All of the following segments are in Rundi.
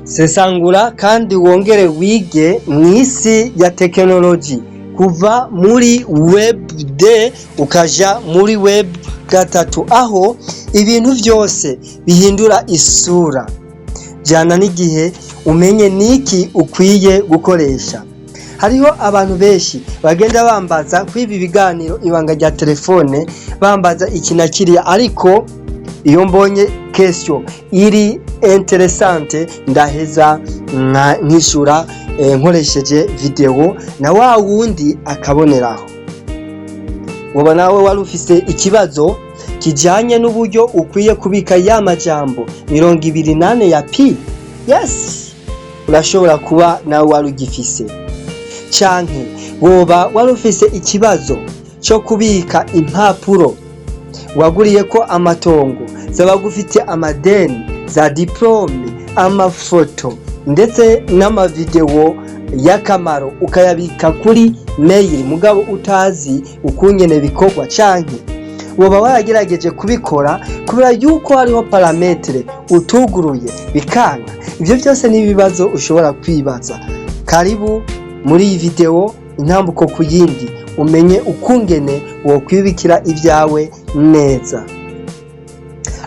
sesangura kandi wongere wige mw'isi ya tekinoloji kuva muri web D ukaja muri web 3 aho ibintu byose bihindura isura. Jana n'igihe umenye niki ukwiye gukoresha. Hariho abantu benshi bagenda bambaza kwibi biganiro ibanga rya telefone bambaza ikina kiriya, ariko iyo mbonye question iri interessante ndaheza nkishura nkoresheje video na wa wundi akaboneraho. Woba nawe wari ufise ikibazo kijanye n'uburyo ukwiye kubika ya majambo 28 ya P? Yes, urashobora kuba nawe wari ugifise. Canke woba wari ufise ikibazo cyo kubika impapuro waguriye ko amatongo zabagufite amadeni za diplome, amafoto ndetse n'amavideo y'akamaro ukayabika kuri mail mugabo utazi ukungene bikorwa, canke woba waragerageje kubikora kubera yuko hariho parametre utuguruye bikanga. Ivyo byose ni ibibazo ushobora kwibaza. Karibu muri iyi video intambuko ku yindi umenye ukungene wo kwibikira ibyawe neza.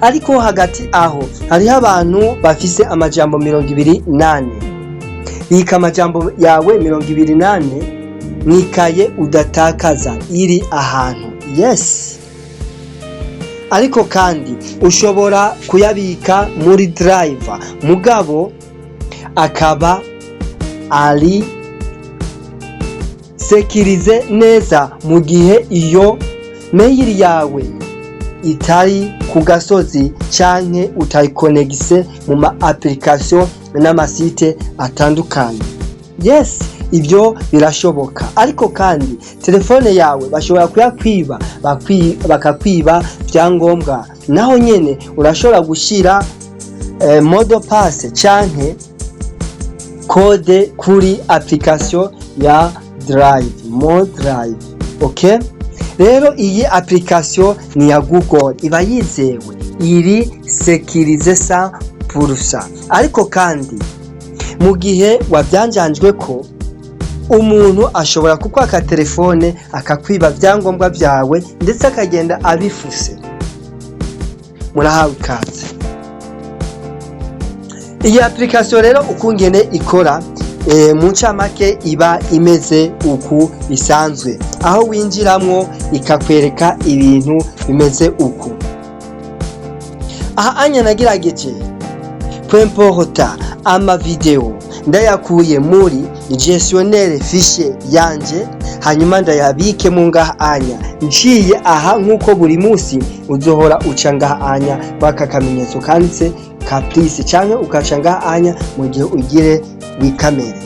Ariko hagati aho hariho abantu bafise amajambo 28. Bika amajambo yawe 28 mwikaye udatakaza iri ahantu. Yes. Ariko kandi ushobora kuyabika muri driver mugabo akaba ari sekirize neza mu gihe iyo mail yawe itari ku gasozi canke utayikonegise mu ma application n'amasite atandukanye. Yes, ibyo birashoboka. Ariko kandi telefone yawe bashobora kuyakwiba bakakwiba byangombwa, naho nyene urashobora gushira mode passe canke code kuri application ya Drive, Mode Drive. Okay? Rero iyi application ni ya Google, iba yizewe, iri sekirize 100%. Ariko kandi mu gihe wabyanjanjwe ko umuntu ashobora kukwaka telefone akakwiba byangombwa byawe ndetse akagenda abifuse, murahawe ikaze. Iyi application rero ukungene ikora mu ncamake iba imeze uku bisanzwe, aho winjiramwo ikakwereka ibintu bimeze uku. Aha anya nagirageje kwemporta ama video ndayakuye muri gestionnaire fichier yanje, hanyuma ndayabike mu ngaha anya. Nciye aha nkuko buri munsi uzohora uca ngaha anya baka kamenyetso kanditse caprice, canke ukaca ngaha anya mu gihe ugire wikamere.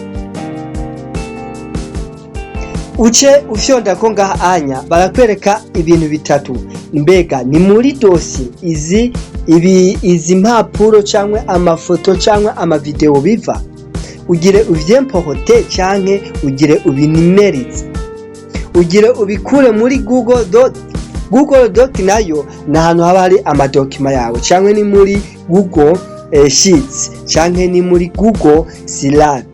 Uce ufyonda ko ngaha anya barakwereka ibintu bitatu. Mbega ni muri dossier izi mpapuro canke amafoto canke amavideo biva, ugire uvyemporte canke ugire ubinimerize, ugire ubikure muri Google Doc nayo na hano haba hari amadokima yawe, canke ni muri Google Sheets canke ni muri Google Slide.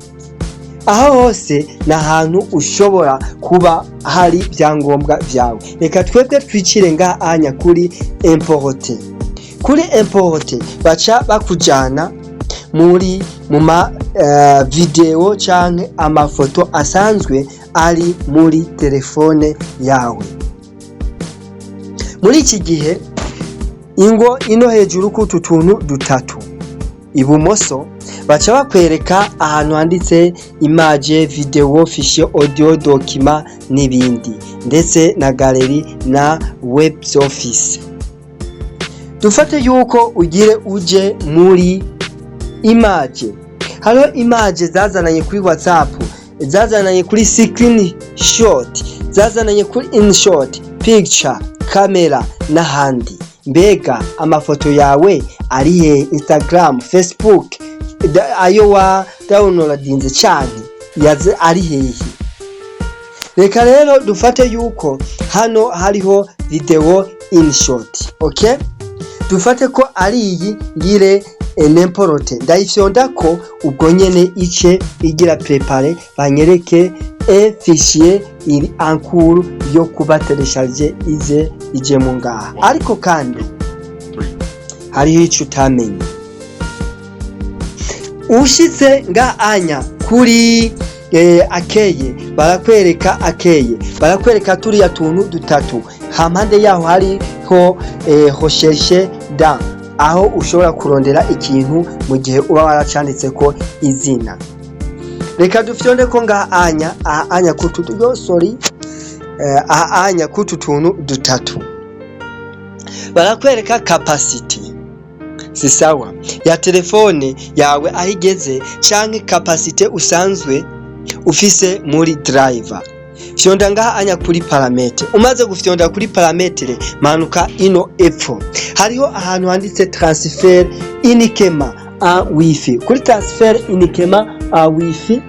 Aho hose na hantu ushobora kuba hari byangombwa byawe. Reka twebwe twicire ngaha anya kuri importe. Kuri importe baca bakujana muri muma video canke amafoto asanzwe ari muri telefone yawe. Muri iki gihe ingo ino hejuru kutu tuntu dutatu ibumoso baca bakwereka ahantu handitse image, video, fichier, audio, document n'ibindi, ndetse na gallery na web office. Dufate yuko ugire uje muri image. Halo image zazananye kuri WhatsApp, zazananye kuri screenshot, zazananye kuri InShot, picture, camera n'ahandi. Mbega amafoto yawe ari he? Instagram, Facebook, ayo wa downloadinze cyane yaze ari hehe? Reka rero dufate yuko hano hariho video InShot. Okay? Dufate ko ari iyi ngire n'importe ndayifyonda ko ubwo nyene ice igira prepare banyereke fichier iri en cours yo kuba télécharger ije mu ngaha. Ariko kandi hariho ico utamenye, ushitse ngaha kuri akeye barakwereka turiya tuntu dutatu, hampande yaho hariho recherche dans, aho ushobora kurondera ikintu mu gihe uba waracanditse ko izina. Reka dufyonde ko ngaha kutu kutu tuntu dutatu barakwereka capacity, si sawa, ya telefone yawe ahigeze canke capacity usanzwe ufise muri driver. Fyonda ngaha kuri paramètre, umaze gufyonda kuri paramètre manuka ino epfo, hariho ahantu handitse transfert uniquement en wifi. Kuri transfert uniquement en wifi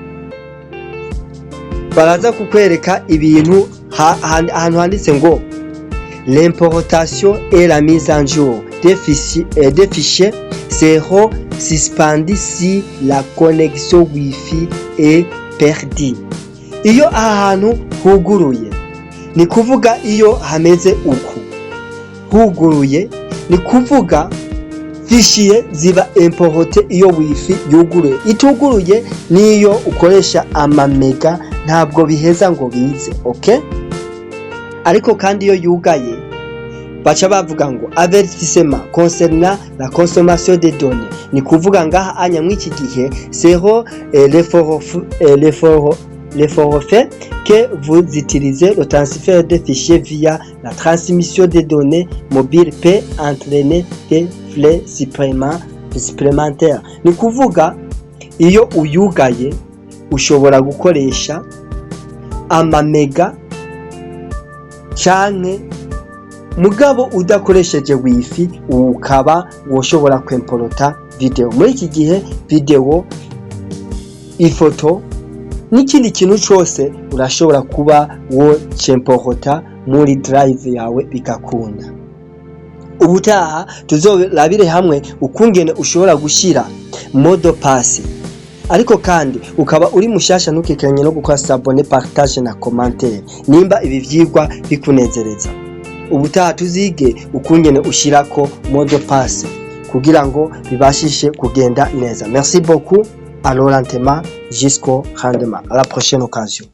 baraza kukwereka ibintu ahantu handitse ngo l'importation et la mise en jour des fichiers seront suspendus si la connexion wifi est perdue. Iyo ahantu huguruye ni kuvuga iyo hameze uku huguruye ni kuvuga fichier ziba importe iyo wifi yuguruye. Ituguruye niyo ukoresha amamega ntabwo biheza ngo bize, okay? Ariko kandi iyo yugaye baca bavuga ngo avertissement concernant la consommation des données, ni kuvuga ngaha mw'iki gihe seho les forfaits que vous utilisez le transfert de fichiers via la transmission des données mobiles peut entraîner des frais supplémentaires. Ni kuvuga iyo uyugaye ushobora gukoresha amamega canke mugabo udakoresheje wifi ukaba woshobora kwemporota video. Muri iki gihe video, ifoto n'ikindi kintu cyose urashobora kuba wo cemporota muri drive yawe bigakunda. Ubutaha tuzorabire hamwe ukungene ushobora gushira mode pass, ariko kandi ukaba uri mushasha ntukekanye no gukora s'abonner, partage na commentaire nimba ibi vyigwa bikunezereza. Ubutaha tuzige ukungene ushirako mode pass kugira ngo bibashishe kugenda neza. Merci beaucoup, à l'orantement jusqu'au rendement. À la prochaine occasion.